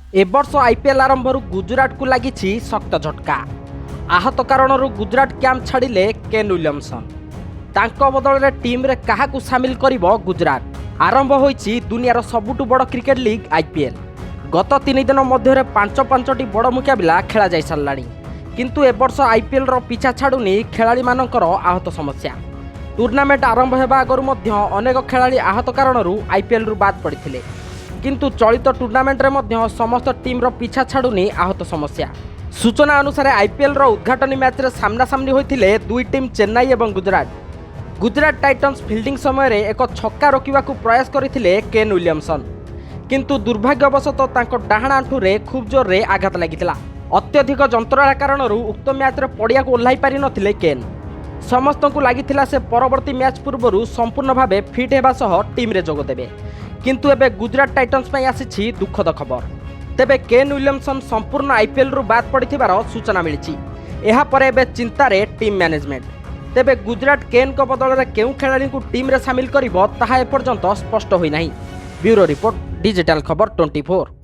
ए वर्ष आईपीएल आरंभ गुजरात को लगी शक्त झटका। आहत कारण गुजरात कैंप छाड़िले केन विलियमसन। तांको बदल में टीम रे काहाकू सामिल करिवो गुजरात। आरंभ होईची दुनियार सबुठु बड़ क्रिकेट लीग आईपीएल। गत 3 दिन मध्य 5-5टी बड़ मुकाबला खेला जाई सारलाणी, किंतु ए वर्ष आईपीएल रो पीछा छाड़ुनी खेलाड़ी मानकर आहत समस्या। टूर्नामेंट आरंभ हेबा आगरु मध्य अनेक खेलाड़ी आहत कारणरू आईपीएल रु बाद पड़िथिले, किंतु चलित टूर्नामेंट रे मध्य समस्त टीम रो पीछा छाड़ुनी आहत समस्या। सूचना अनुसार आईपीएल रो उद्घाटनी मैच रे सामना सामनी होइथिले दुई टीम चेन्नई एवं गुजरात। गुजरात टाइटन्स फील्डिंग समय रे एक छक्का रोकिबाकू प्रयास करथिले केन विलियमसन, किंतु दुर्भाग्यवशत तांको डाहाण आंठू रे खूब जोर रे आघात लागिथिला। अत्यधिक जंत्रणा कारणरू उक्त मैच रे पड़िया को ओह्लाई पारि नथिले केन। समस्तंकु लागिथिला से परवर्ती मैच पूर्वरु संपूर्ण भावे फिट हेबा सह टीम रे जोग देबे, किंतु एबे गुजरात टाइटन्स पई आसीछि दुखद खबर। तेबे केन विलियमसन संपूर्ण आईपीएल रु बाद पड़िथिबार सूचना मिलिछि। एहा परे एबे चिंता रे टीम मैनेजमेंट। तेबे गुजरात केन को बदल रे केउ खेलाड़ी को टीम रे शामिल करिवो ताहा एपर्यंत स्पष्ट होई नाही। ब्यूरो रिपोर्ट, डिजिटल खबर 24।